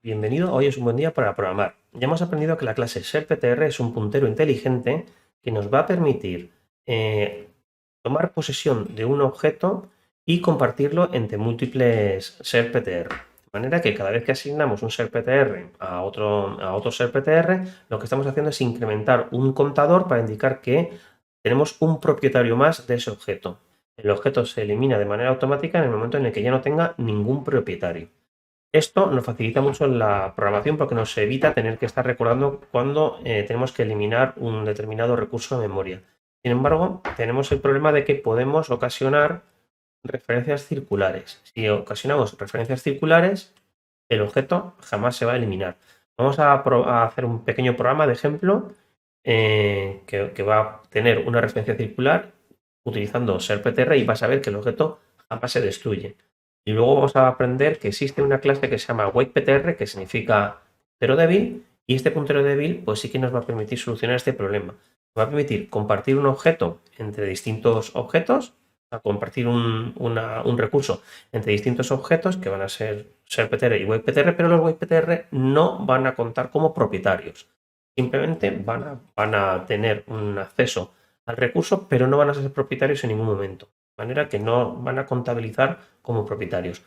bienvenido. Hoy es un buen día para programar. Ya hemos aprendido que la clase serptr es un puntero inteligente que nos va a permitir tomar posesión de un objeto y compartirlo entre múltiples serptr. De manera que cada vez que asignamos un serptr a otro serptr, lo que estamos haciendo es incrementar un contador para indicar que tenemos un propietario más de ese objeto. El objeto se elimina de manera automática en el momento en el que ya no tenga ningún propietario. Esto nos facilita mucho la programación porque nos evita tener que estar recordando cuando tenemos que eliminar un determinado recurso de memoria. Sin embargo, tenemos el problema de que podemos ocasionar referencias circulares. Si ocasionamos referencias circulares, el objeto jamás se va a eliminar. Vamos a hacer un pequeño programa de ejemplo que va a tener una referencia circular utilizando serptr y vas a ver que el objeto jamás se destruye. Y luego vamos a aprender que existe una clase que se llama waitptr, que significa puntero débil, y este puntero débil pues sí que nos va a permitir solucionar este problema. Nos va a permitir compartir un objeto entre distintos objetos, a compartir un recurso entre distintos objetos que van a ser serptr y waitptr, pero los waitptr no van a contar como propietarios. Simplemente van a tener un acceso al recurso, pero no van a ser propietarios en ningún momento. De manera que no van a contabilizar como propietarios.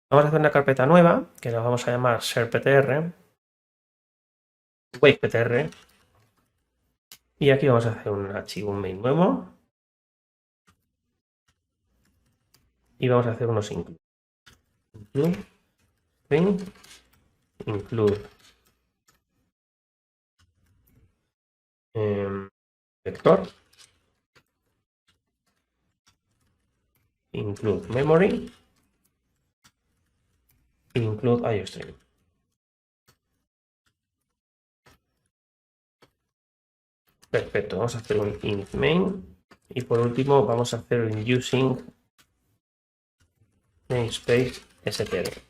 Vamos a hacer una carpeta nueva que la vamos a llamar serptr, waitptr, y aquí vamos a hacer un archivo, un main nuevo, y vamos a hacer unos include. Include vector, include memory, include iostream. Perfecto, vamos a hacer un init main y por último vamos a hacer un using namespace str.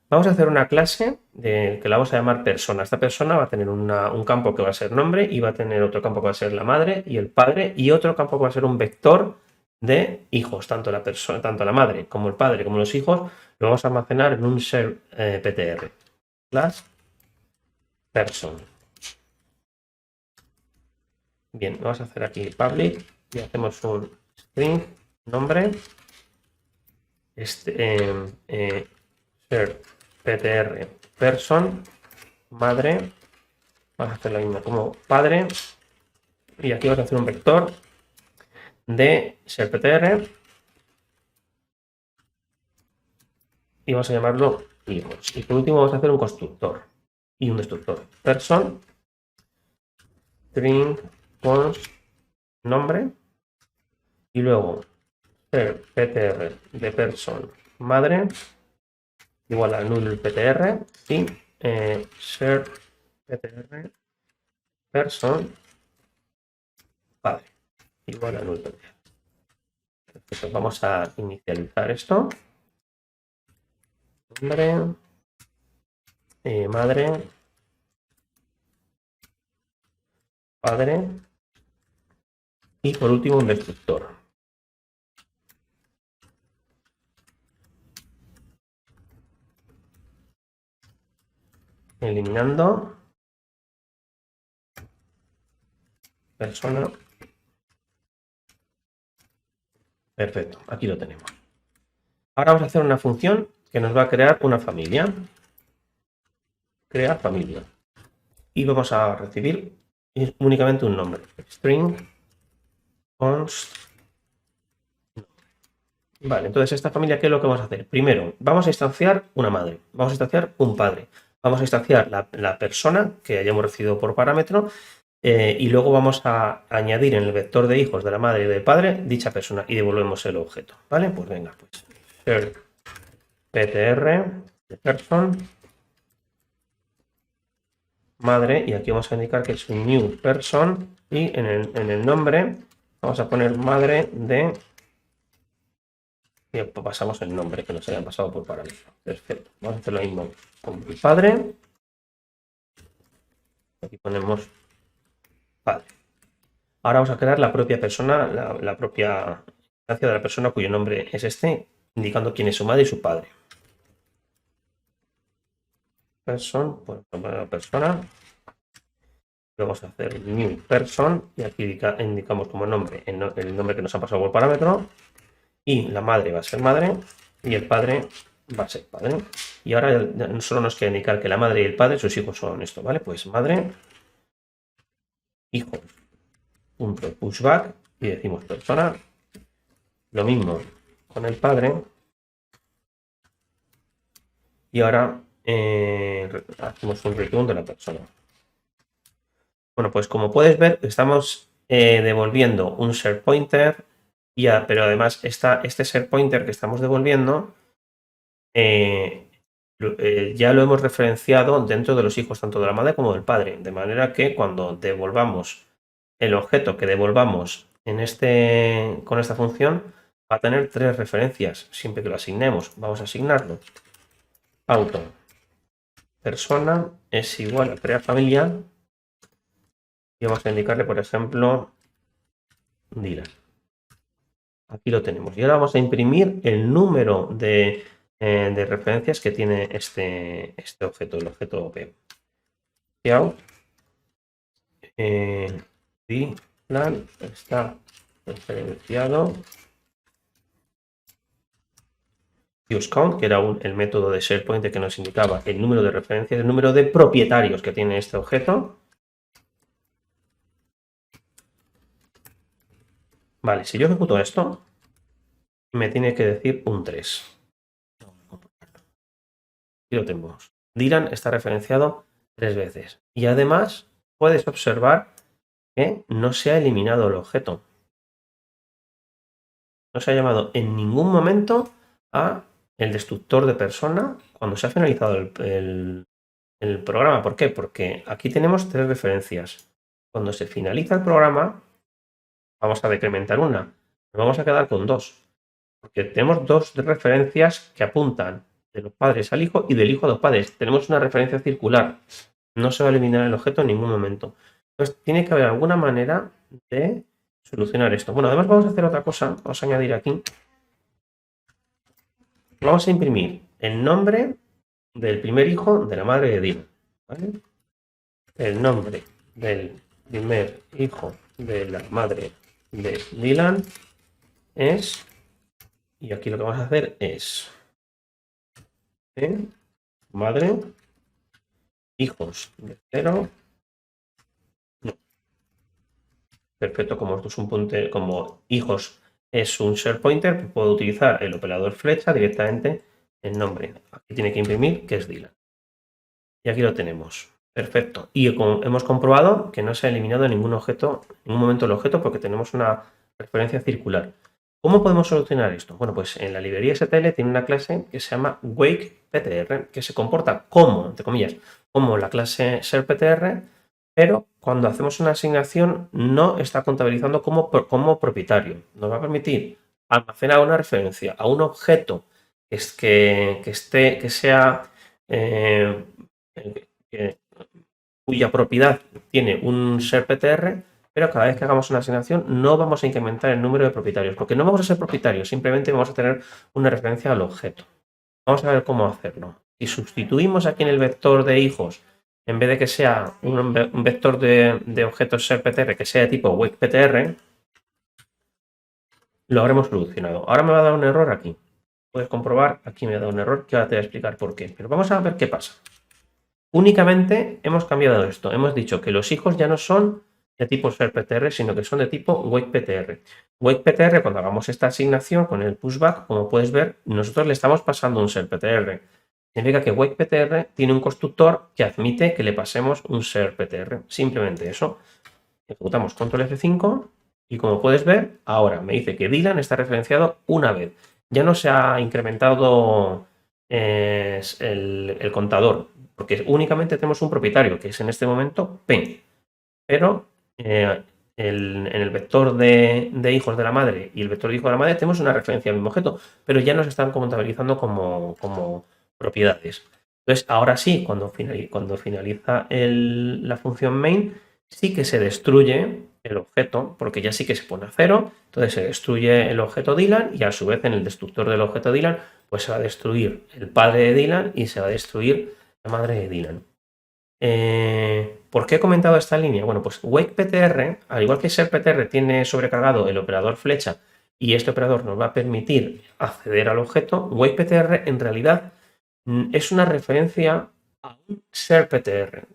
Vamos a hacer una clase que la vamos a llamar persona. Esta persona va a tener un campo que va a ser nombre y va a tener otro campo que va a ser la madre y el padre y otro campo que va a ser un vector de hijos. Tanto la madre como el padre como los hijos lo vamos a almacenar en un serptr. Class person. Bien, vamos a hacer aquí public y hacemos un string nombre serptr person madre. Vamos a hacer la misma como padre y aquí vamos a hacer un vector de serptr y vamos a llamarlo hijos. Y por último vamos a hacer un constructor y un destructor. Person string const nombre y luego serptr de person madre igual a null ptr y serptr person padre igual a null ptr. Perfecto, vamos a inicializar esto. Nombre, madre, padre y por último un destructor. Eliminando persona. Perfecto, aquí lo tenemos. Ahora vamos a hacer una función que nos va a crear una familia. Crear familia. Y vamos a recibir únicamente un nombre. String const. Vale, entonces esta familia, ¿qué es lo que vamos a hacer? Primero, vamos a instanciar una madre, vamos a instanciar un padre, vamos a instanciar la persona que hayamos recibido por parámetro y luego vamos a añadir en el vector de hijos de la madre y del padre dicha persona y devolvemos el objeto. ¿Vale? Pues venga, pues serptr de person madre y aquí vamos a indicar que es un new person y en el nombre vamos a poner madre de. Y pasamos el nombre que nos hayan pasado por parámetro. Perfecto. Vamos a hacer lo mismo con mi padre. Aquí ponemos padre. Ahora vamos a crear la propia persona, la propia de la persona cuyo nombre es este, indicando quién es su madre y su padre. Person, pues la persona. Vamos a hacer new person y aquí indicamos como nombre el nombre que nos ha pasado por parámetro. Y la madre va a ser madre y el padre va a ser padre. Y ahora solo nos queda indicar que la madre y el padre, sus hijos son esto, ¿vale? Pues madre, hijos, punto pushback y decimos persona. Lo mismo con el padre. Y ahora hacemos un return de la persona. Bueno, pues como puedes ver, estamos devolviendo un set pointer, pero además este set pointer que estamos devolviendo ya lo hemos referenciado dentro de los hijos tanto de la madre como del padre, de manera que cuando devolvamos el objeto que devolvamos con esta función va a tener 3 referencias siempre que lo asignemos. Vamos a asignarlo. Auto persona es igual a crear familia y vamos a indicarle, por ejemplo, Dylan. Aquí lo tenemos. Y ahora vamos a imprimir el número de referencias que tiene este objeto, el objeto P. Out. Dylan está referenciado. UseCount, que era el método de SharePoint que nos indicaba el número de referencias, el número de propietarios que tiene este objeto. Vale, si yo ejecuto esto, me tiene que decir un 3. Aquí lo tenemos. Dylan está referenciado 3 veces. Y además puedes observar que no se ha eliminado el objeto. No se ha llamado en ningún momento a el destructor de persona cuando se ha finalizado el programa. ¿Por qué? Porque aquí tenemos 3 referencias. Cuando se finaliza el programa, vamos a decrementar una. Nos vamos a quedar con 2. Porque tenemos 2 referencias que apuntan de los padres al hijo y del hijo a los padres. Tenemos una referencia circular. No se va a eliminar el objeto en ningún momento. Entonces, tiene que haber alguna manera de solucionar esto. Bueno, además vamos a hacer otra cosa. Vamos a añadir aquí. Vamos a imprimir el nombre del primer hijo de la madre de Dylan. ¿Vale? El nombre del primer hijo de la madre de Dylan es... Y aquí lo que vamos a hacer es... madre, hijos de 0. No. Perfecto, como esto es un puntero, como hijos es un share pointer, pues puedo utilizar el operador flecha directamente el nombre. Aquí tiene que imprimir que es Dylan. Y aquí lo tenemos. Perfecto. Y hemos comprobado que no se ha eliminado ningún objeto, en ningún momento el objeto, porque tenemos una referencia circular. ¿Cómo podemos solucionar esto? Bueno, pues en la librería STL tiene una clase que se llama WakePTR, que se comporta como, entre comillas, como la clase SharePTR, pero cuando hacemos una asignación no está contabilizando como propietario. Nos va a permitir almacenar una referencia a un objeto que sea cuya propiedad tiene un SharePTR, pero cada vez que hagamos una asignación no vamos a incrementar el número de propietarios, porque no vamos a ser propietarios, simplemente vamos a tener una referencia al objeto. Vamos a ver cómo hacerlo. Si sustituimos aquí en el vector de hijos, en vez de que sea un vector de objetos SharePTR que sea de tipo WakePTR, lo habremos solucionado. Ahora me va a dar un error aquí. Puedes comprobar, aquí me ha dado un error, que ahora te voy a explicar por qué. Pero vamos a ver qué pasa. Únicamente hemos cambiado esto. Hemos dicho que los hijos ya no son de tipo SharePTR, sino que son de tipo WakePTR. WakePTR, cuando hagamos esta asignación con el pushback, como puedes ver, nosotros le estamos pasando un SharePTR. Significa que WakePTR tiene un constructor que admite que le pasemos un SharePTR. Simplemente eso. Ejecutamos control F5 y como puedes ver, ahora me dice que Dylan está referenciado una vez. Ya no se ha incrementado el contador, porque únicamente tenemos un propietario, que es en este momento P. Pero en el vector de hijos de la madre y el vector de hijos de la madre tenemos una referencia al mismo objeto, pero ya nos están contabilizando como propiedades. Entonces, ahora sí, cuando finaliza la función main, sí que se destruye el objeto, porque ya sí que se pone a 0, entonces se destruye el objeto Dylan y a su vez en el destructor del objeto Dylan pues se va a destruir el padre de Dylan y se va a destruir la madre de Dylan. ¿Por qué he comentado esta línea? Bueno, pues WakePTR, al igual que SerPTR tiene sobrecargado el operador flecha y este operador nos va a permitir acceder al objeto, WakePTR en realidad es una referencia a un SerPTR,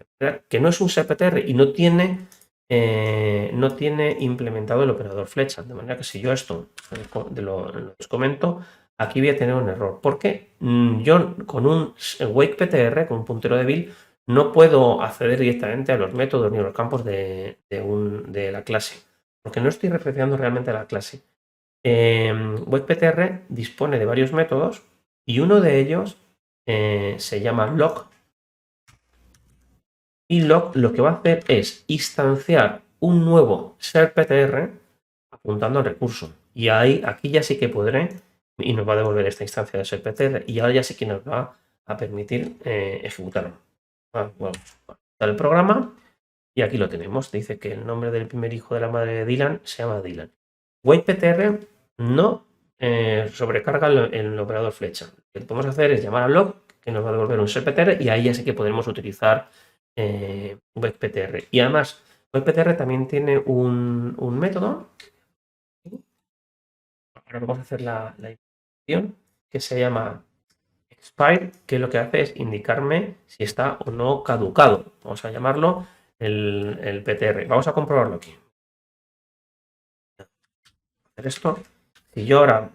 que no es un SerPTR y no tiene implementado el operador flecha. De manera que si yo esto os comento, aquí voy a tener un error. Porque yo con un WakePTR, con un puntero débil, no puedo acceder directamente a los métodos ni a los campos de la clase, porque no estoy referenciando realmente a la clase. WakePTR dispone de varios métodos y uno de ellos se llama lock. Y lock lo que va a hacer es instanciar un nuevo SerPTR apuntando al recurso. Y aquí ya sí que podré y nos va a devolver esta instancia de SerPTR y ahora ya sí que nos va a permitir ejecutarlo. Bueno, el programa y aquí lo tenemos. Dice que el nombre del primer hijo de la madre de Dylan se llama Dylan. WakePTR no sobrecarga el operador flecha. Lo que podemos hacer es llamar a log, que nos va a devolver un SerPTR y ahí ya sí que podremos utilizar WakePTR. Y además, WakePTR también tiene un método. Ahora vamos a hacer la información que se llama expire, que lo que hace es indicarme si está o no caducado. Vamos a llamarlo el PTR. Vamos a comprobarlo aquí. Hacer esto. Si yo ahora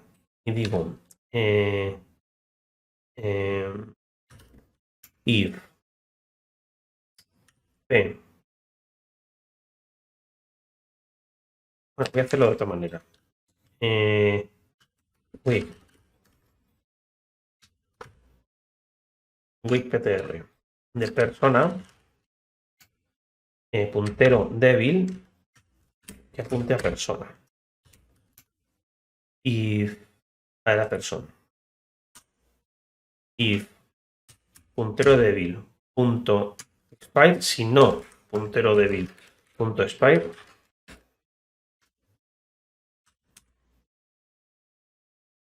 digo if p, bueno, voy a hacerlo de otra manera. WakePTR de persona, puntero débil que apunte a persona y a la persona. If puntero débil punto expire, si no puntero débil punto expire,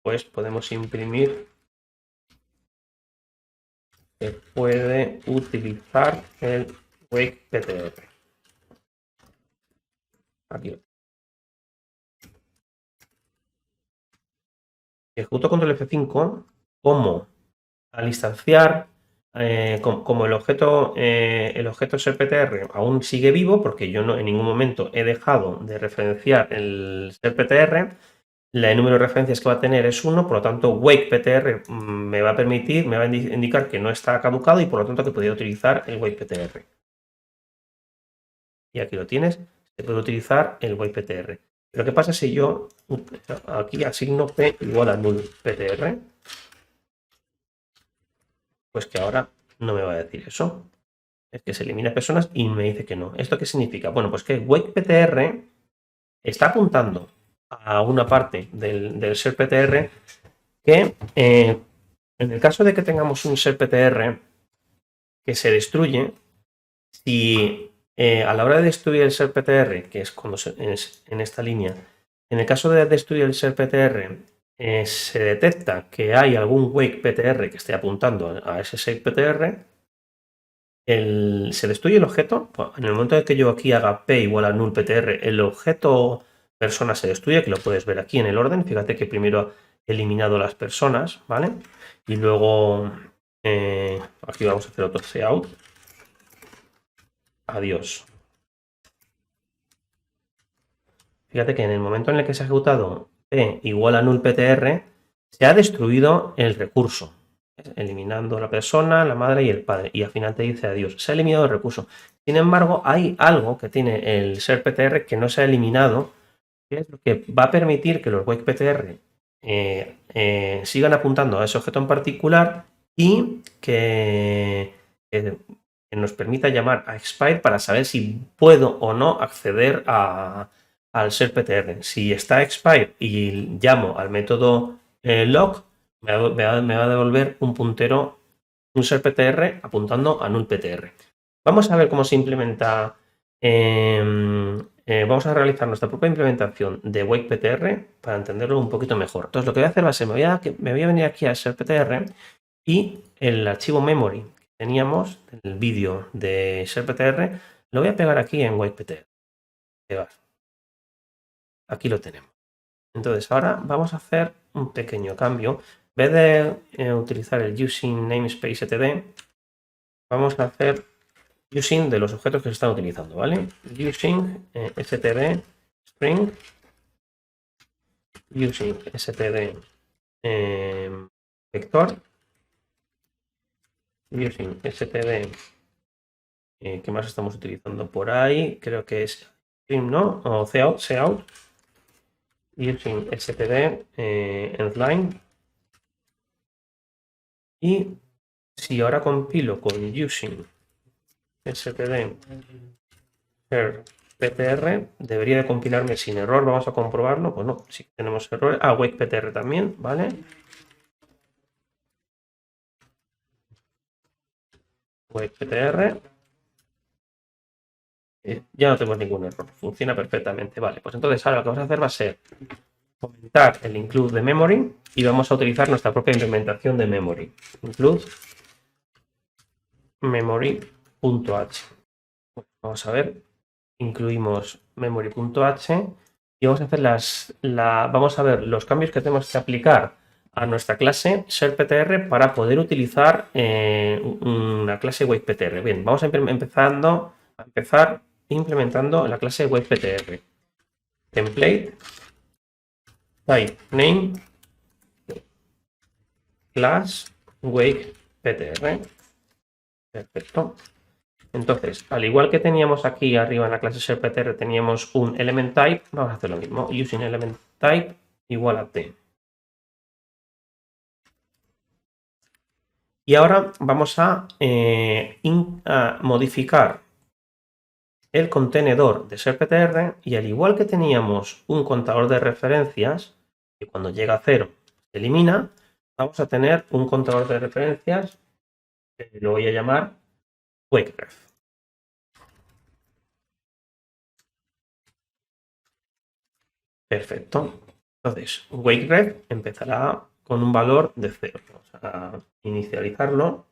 pues podemos imprimir que puede utilizar el WakePTR. Aquí. Ejecuto control F5 como al instanciar, como el objeto SerPTR aún sigue vivo, porque yo no en ningún momento he dejado de referenciar el SerPTR, el número de referencias que va a tener es 1, por lo tanto WakePTR me va a indicar que no está caducado y por lo tanto que podría utilizar el WakePTR. Y aquí lo tienes, se puede utilizar el WakePTR. Lo que pasa es si yo aquí asigno p igual a null PTR, pues que ahora no me va a decir eso. Es que se elimina personas y me dice que no. ¿Esto qué significa? Bueno, pues que WakePTR está apuntando a una parte del SerPTR que en el caso de que tengamos un SerPTR que se destruye, si a la hora de destruir el SerPTR, que es cuando en esta línea, en el caso de destruir el SerPTR, se detecta que hay algún WakePTR que esté apuntando a ese SerPTR, se destruye el objeto. En el momento en que yo aquí haga p igual a null PTR, el objeto persona se destruye, que lo puedes ver aquí en el orden. Fíjate que primero he eliminado las personas, ¿vale? Y luego aquí vamos a hacer otro cout. Adiós. Fíjate que en el momento en el que se ha ejecutado p igual a null PTR, se ha destruido el recurso, eliminando la persona, la madre y el padre, y al final te dice adiós. Se ha eliminado el recurso. Sin embargo, hay algo que tiene el SerPTR que no se ha eliminado, que es lo que va a permitir que los WakePTR sigan apuntando a ese objeto en particular y que nos permita llamar a expire para saber si puedo o no acceder al SerPTR. Si está expire y llamo al método log, me va a devolver un puntero, un SerPTR apuntando a null PTR. Vamos a ver cómo se implementa vamos a realizar nuestra propia implementación de WakePTR para entenderlo un poquito mejor. Entonces, lo que voy a hacer va a ser, me voy a venir aquí a SharePTR y el archivo memory que teníamos del vídeo de SharePTR lo voy a pegar aquí en WakePTR. Aquí lo tenemos. Entonces, ahora vamos a hacer un pequeño cambio. En vez de utilizar el using namespace etd, vamos a hacer using de los objetos que se están utilizando, ¿vale? Using std string, using std vector, using std, ¿qué más estamos utilizando por ahí? Creo que es string, ¿no? O cout, using std endline. Y si ahora compilo con using std ptr, debería de compilarme sin error. Vamos a comprobarlo. Pues no, sí tenemos errores. WakePTR también, ¿vale? WakePTR. Ya no tenemos ningún error. Funciona perfectamente. Vale, pues entonces ahora lo que vamos a hacer va a ser comentar el include de memory y vamos a utilizar nuestra propia implementación de memory. Include memory.h. Vamos a ver. Incluimos memory.h y vamos a hacer vamos a ver los cambios que tenemos que aplicar a nuestra clase SharePTR para poder utilizar una clase WakePTR. Bien, vamos a empezar implementando la clase WakePTR. Template, type name, class WakePTR. Perfecto. Entonces, al igual que teníamos aquí arriba en la clase SharePTR, teníamos un element type, vamos a hacer lo mismo. Using element type igual a t. Y ahora vamos a modificar el contenedor de SharePTR y al igual que teníamos un contador de referencias, que cuando llega a 0 se elimina, vamos a tener un contador de referencias que lo voy a llamar WakeRef. Perfecto. Entonces, WakeRef empezará con un valor de 0. Vamos a inicializarlo.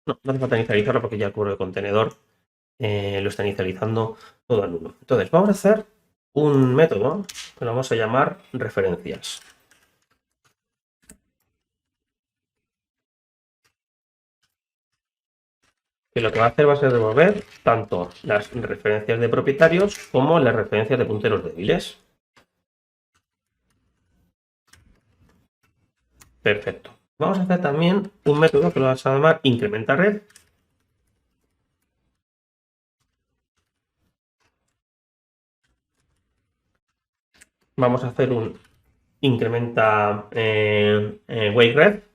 No hace falta inicializarlo porque ya el curro de contenedor lo está inicializando todo al 1. Entonces, vamos a hacer un método que lo vamos a llamar referencias. Que lo que va a hacer va a ser devolver tanto las referencias de propietarios como las referencias de punteros débiles. Perfecto. Vamos a hacer también un método que lo vamos a llamar incrementarRef. Vamos a hacer un incrementa WakeRef.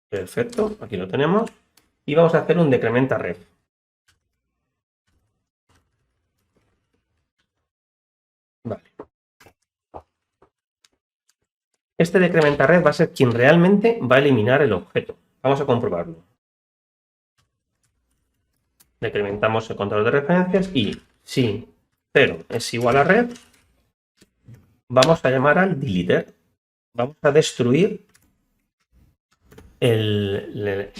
Perfecto, aquí lo tenemos. Y vamos a hacer un decrementa ref. Vale. Este decrementa ref va a ser quien realmente va a eliminar el objeto. Vamos a comprobarlo. Decrementamos el control de referencias y si 0 es igual a ref, vamos a llamar al deletr. Vamos a destruir el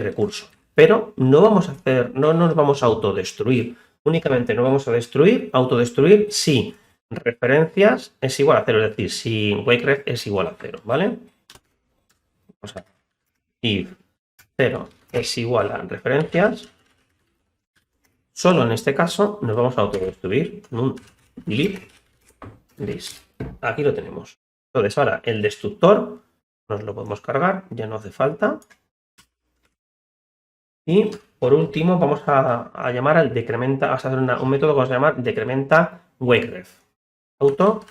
recurso. Pero no nos vamos a autodestruir. Únicamente nos vamos a autodestruir si referencias es igual a 0, es decir, si WakeRef es igual a 0, ¿vale? Vamos a if 0 es igual a referencias, solo en este caso nos vamos a autodestruir en un delete this. Aquí lo tenemos. Entonces ahora el destructor nos lo podemos cargar, ya no hace falta. Y por último vamos a llamar al decrementa, vamos a hacer un método que vamos a llamar decrementa WakeRef. Auto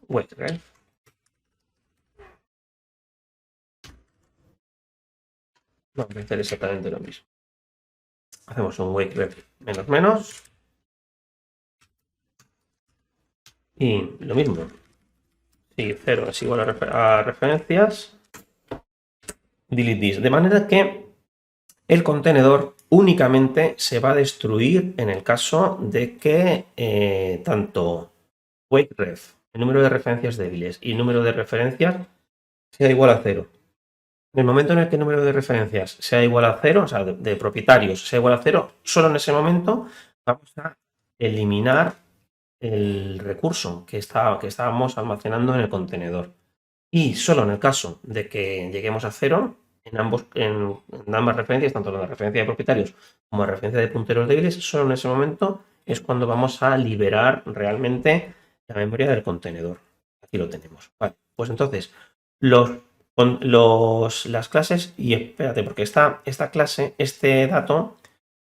WakeRef. Vamos a hacer exactamente lo mismo. hacemos un wakeref menos menos. Y lo mismo. Si 0 es igual a referencias, delete this. De manera que el contenedor únicamente se va a destruir en el caso de que tanto wakeref, el número de referencias débiles, y el número de referencias sea igual a 0. En el momento en el que el número de referencias sea igual a 0, o sea, de propietarios sea igual a 0, solo en ese momento vamos a eliminar el recurso que estábamos almacenando en el contenedor. Y solo en el caso de que lleguemos a 0, en ambas referencias, tanto la referencia de propietarios como la referencia de punteros débiles, solo en ese momento es cuando vamos a liberar realmente la memoria del contenedor. Aquí lo tenemos. Vale, pues entonces, las clases, y espérate, porque esta clase, este dato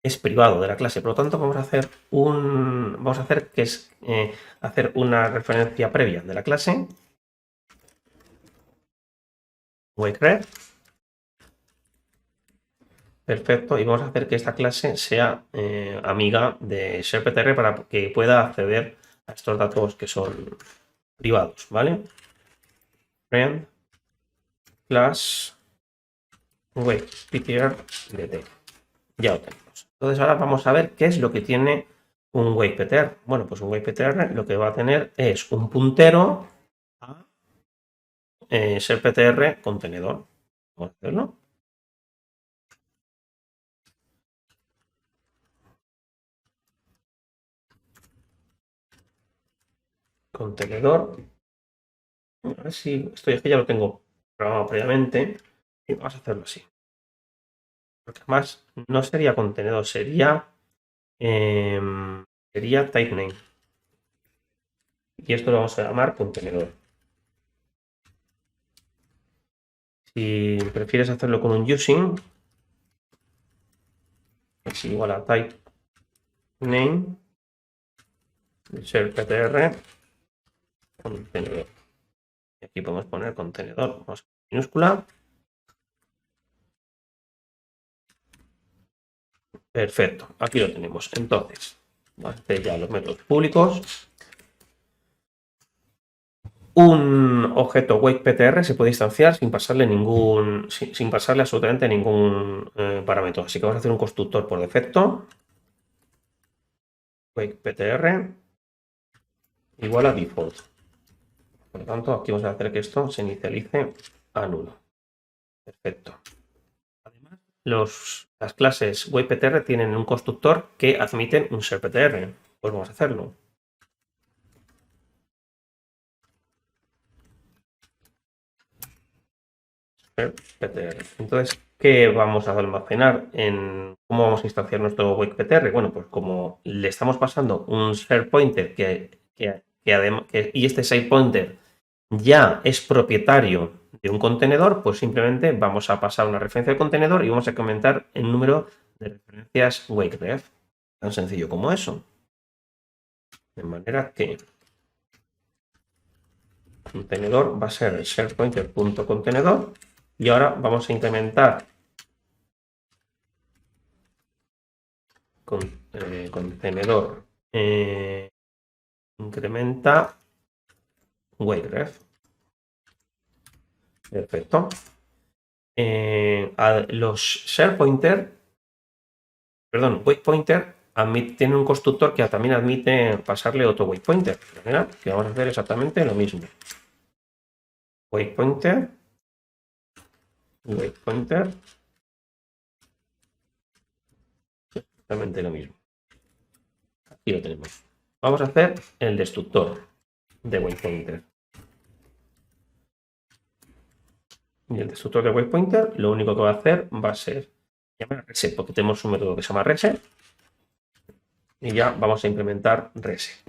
es privado de la clase, por lo tanto vamos a hacer hacer una referencia previa de la clase wakeref. Perfecto, y vamos a hacer que esta clase sea amiga de SharePTR para que pueda acceder a estos datos que son privados, ¿vale? Friend class wakeptr.dt. Ya lo tenemos. Entonces ahora vamos a ver qué es lo que tiene un wakeptr. Bueno, pues un wakeptr lo que va a tener es un puntero a SharePTR contenedor. Vamos a hacerlo. Contenedor. A ver si esto es que ya lo tengo programado previamente y vamos a hacerlo así. Porque además no sería contenedor, sería type name. Y esto lo vamos a llamar contenedor. Si prefieres hacerlo con un using, es igual a type name SharePTR contenedor. Y aquí podemos poner contenedor, vamos a minúscula. Perfecto, aquí lo tenemos. Entonces, vamos a hacer ya los métodos públicos. Un objeto wakeptr se puede instanciar sin pasarle absolutamente ningún parámetro. Así que vamos a hacer un constructor por defecto. wakeptr igual a default. Por lo tanto, aquí vamos a hacer que esto se inicialice a nulo. Perfecto. Además, las clases wakeptr tienen un constructor que admiten un serptr. Pues vamos a hacerlo. Entonces, ¿qué vamos a almacenar? ¿Cómo vamos a instanciar nuestro wakeptr? Bueno, pues como le estamos pasando un share pointer y este share pointer ya es propietario de un contenedor, pues simplemente vamos a pasar una referencia al contenedor y vamos a incrementar el número de referencias wakeref. Tan sencillo como eso. De manera que contenedor va a ser el sharePointer.contenedor y ahora vamos a incrementar contenedor incrementa wakeref. Perfecto. Los sharePointer, perdón, wakepointer tiene un constructor que también admite pasarle otro wakepointer. De manera que vamos a hacer exactamente lo mismo. Wakepointer, exactamente lo mismo. Aquí lo tenemos. Vamos a hacer el destructor de wakepointer. Y el destructor de wakepointer lo único que va a hacer va a ser llamar a reset, porque tenemos un método que se llama reset. Y ya vamos a implementar reset.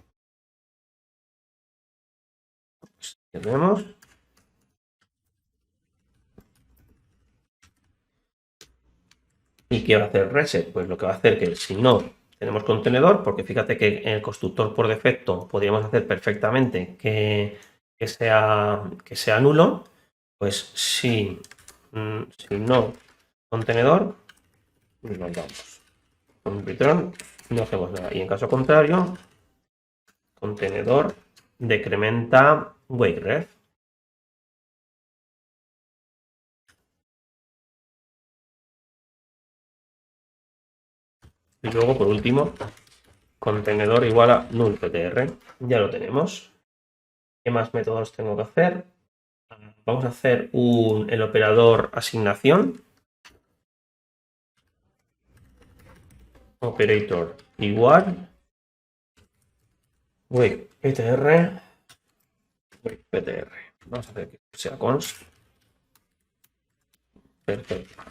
Pues ya tenemos. ¿Y qué va a hacer reset? Pues lo que va a hacer que si no tenemos contenedor, porque fíjate que en el constructor por defecto podríamos hacer perfectamente que sea nulo, pues si no contenedor, nos vamos. con return no hacemos nada. Y en caso contrario, contenedor decrementa wakeref. Y luego, por último, contenedor igual a nullptr. Ya lo tenemos. ¿Qué más métodos tengo que hacer? Vamos a hacer el operador asignación. Operator igual wakePtr. Vamos a hacer que sea const. Perfecto.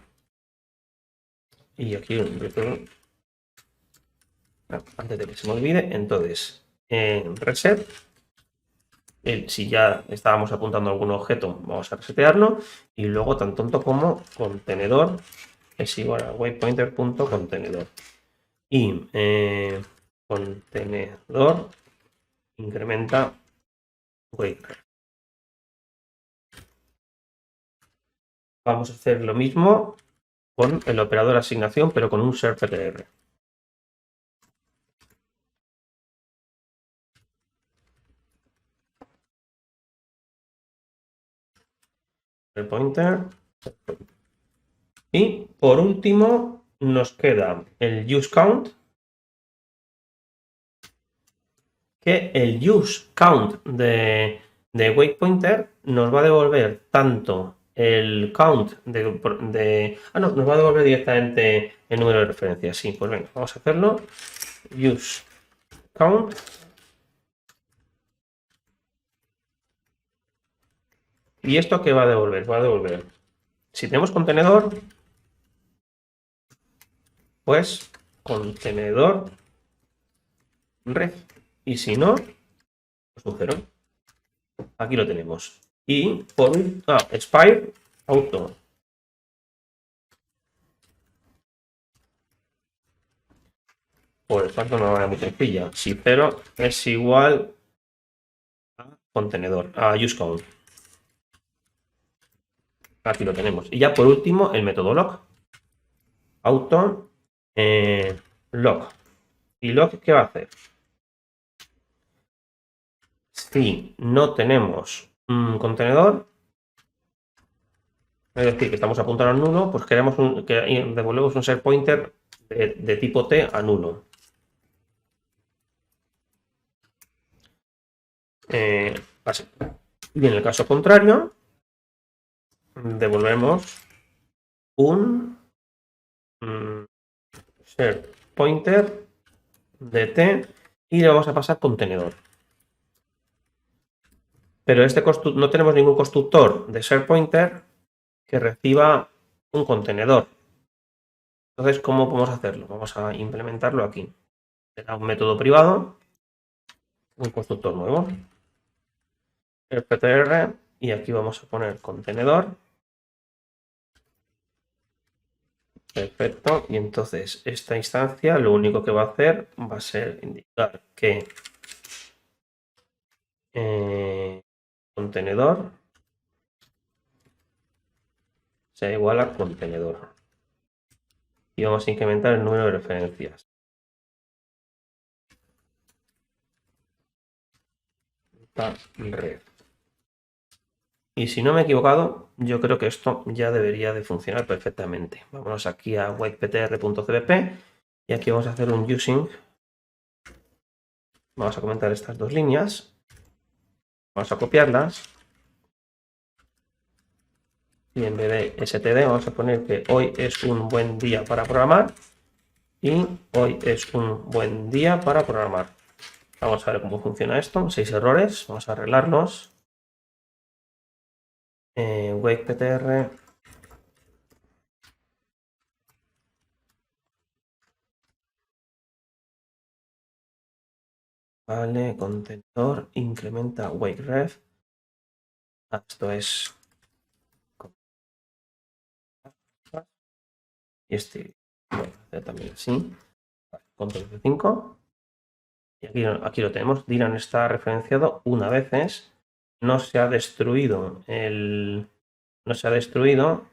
Y aquí un return. Antes de que se me olvide, entonces en reset, si ya estábamos apuntando a algún objeto, vamos a resetearlo. Y luego, tan tonto como contenedor es igual a waypointer.contenedor. Y contenedor incrementa waker. Vamos a hacer lo mismo con el operador asignación, pero con un serptr. El pointer. Y por último nos queda el useCount, que el useCount de wakepointer nos va a devolver tanto el count no, nos va a devolver directamente el número de referencias. Sí, pues venga, vamos a hacerlo. useCount. ¿Y esto qué va a devolver? Va a devolver, si tenemos contenedor, pues contenedor ref. Y si no, pues un 0. Aquí lo tenemos. Y por expire auto. Pues esto es una manera muy sencilla. Si 0 es igual a contenedor, a useCount. Aquí lo tenemos. Y ya por último, el método log. Auto log. ¿Y log qué va a hacer? Si no tenemos un contenedor, es decir, que estamos apuntando al nulo, pues queremos que devolvemos un set pointer de tipo T a nulo. Así. Y en el caso contrario, devolvemos un set pointer de T y le vamos a pasar contenedor. Pero no tenemos ningún constructor de set pointer que reciba un contenedor. Entonces, ¿cómo podemos hacerlo? Vamos a implementarlo aquí. Será un método privado, un constructor nuevo, el ptr, y aquí vamos a poner contenedor. Perfecto. Y entonces esta instancia lo único que va a hacer va a ser indicar que contenedor sea igual a contenedor. Y vamos a incrementar el número de referencias. Red. Y si no me he equivocado, yo creo que esto ya debería de funcionar perfectamente. Vámonos aquí a wakeptr.cpp y aquí vamos a hacer un using. Vamos a comentar estas dos líneas. Vamos a copiarlas. Y en vez de std vamos a poner que hoy es un buen día para programar. Y hoy es un buen día para programar. Vamos a ver cómo funciona esto. 6 errores. Vamos a arreglarlos. wakeptr. Vale, contenedor, incrementa wakeref. Esto es. Y este voy a hacer también así. Control F5. Y aquí lo tenemos. Dylan está referenciado una vez. No se ha destruido No se ha destruido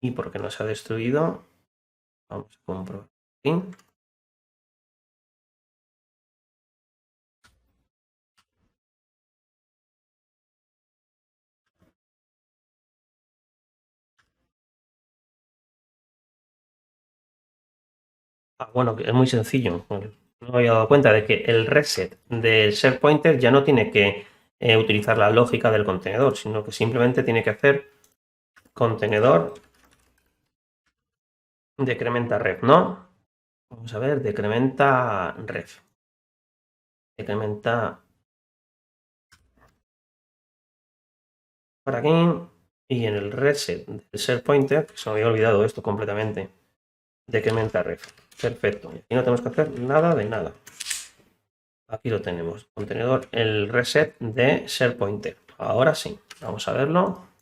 ¿Y por qué no se ha destruido? Vamos a comprobar aquí. Bueno, es muy sencillo. No me había dado cuenta de que el reset del share pointer ya no tiene que utilizar la lógica del contenedor, sino que simplemente tiene que hacer contenedor decrementa ref, ¿no? Vamos a ver, decrementa ref. Decrementa por aquí y en el reset del share pointer, que se me había olvidado esto completamente, decrementa ref. Perfecto. Y no tenemos que hacer nada de nada. Aquí lo tenemos, contenedor, el reset de share pointer. Ahora sí, vamos a verlo.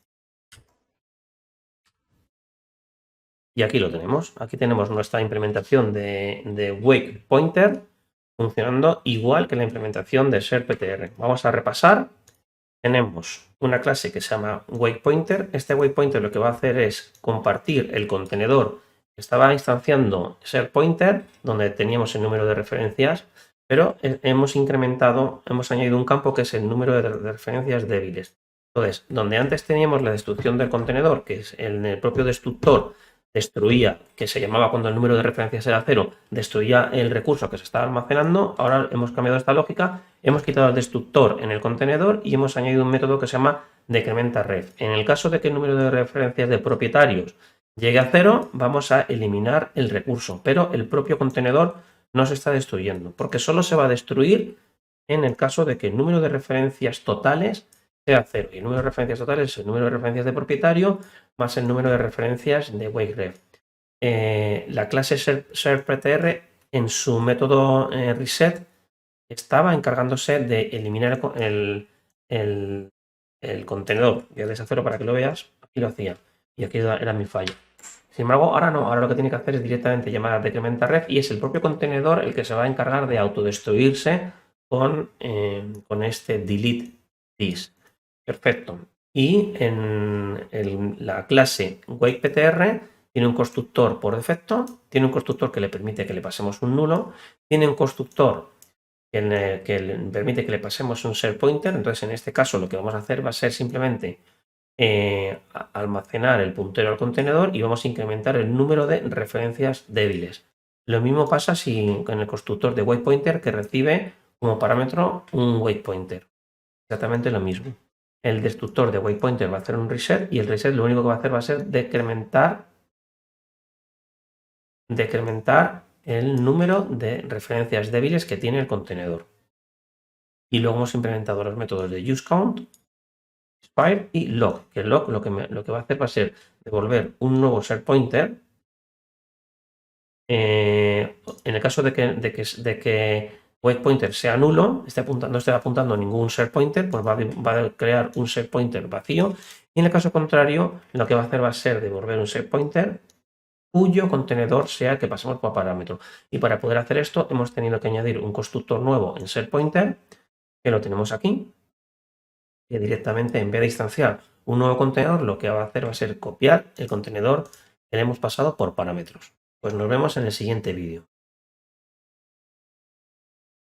Y aquí lo tenemos. Aquí tenemos nuestra implementación de wake pointer funcionando igual que la implementación de SharePTR. Vamos a repasar. Tenemos una clase que se llama wakePointer. Este wakePointer lo que va a hacer es compartir el contenedor que estaba instanciando SharePointer, donde teníamos el número de referencias, pero hemos incrementado, hemos añadido un campo que es el número de referencias débiles. Entonces, donde antes teníamos la destrucción del contenedor, que es en el propio destructor destruía, que se llamaba cuando el número de referencias era 0, destruía el recurso que se estaba almacenando. Ahora hemos cambiado esta lógica, hemos quitado el destructor en el contenedor y hemos añadido un método que se llama decrementa ref. En el caso de que el número de referencias de propietarios llegue a 0, vamos a eliminar el recurso, pero el propio contenedor no se está destruyendo, porque solo se va a destruir en el caso de que el número de referencias totales sea 0. Y el número de referencias totales es el número de referencias de propietario más el número de referencias de wakeref. La clase SharePTR en su método reset estaba encargándose de eliminar el contenedor. Voy a deshacerlo para que lo veas. Aquí lo hacía y aquí era mi fallo. Sin embargo, ahora no. Ahora lo que tiene que hacer es directamente llamar a decrementa ref y es el propio contenedor el que se va a encargar de autodestruirse con este delete this. Perfecto. Y en la clase wakePTR tiene un constructor por defecto, tiene un constructor que le permite que le pasemos un nulo, tiene un constructor que le permite que le pasemos un share pointer. Entonces, en este caso, lo que vamos a hacer va a ser simplemente almacenar el puntero al contenedor y vamos a incrementar el número de referencias débiles. Lo mismo pasa con el constructor de wakePointer que recibe como parámetro un wakePointer. Exactamente lo mismo. El destructor de wakePointer va a hacer un reset y el reset lo único que va a hacer va a ser decrementar el número de referencias débiles que tiene el contenedor. Y luego hemos implementado los métodos de useCount, expire y log. Que el log lo que va a hacer va a ser devolver un nuevo SharePointer. En el caso de que wakePointer sea nulo, no esté apuntando a ningún SharePointer, pues va a crear un SharePointer vacío. Y en el caso contrario, lo que va a hacer va a ser devolver un SharePointer cuyo contenedor sea el que pasemos por parámetro. Y para poder hacer esto hemos tenido que añadir un constructor nuevo en SharePointer, que lo tenemos aquí, que directamente en vez de instanciar un nuevo contenedor, lo que va a hacer va a ser copiar el contenedor que le hemos pasado por parámetros. Pues nos vemos en el siguiente vídeo.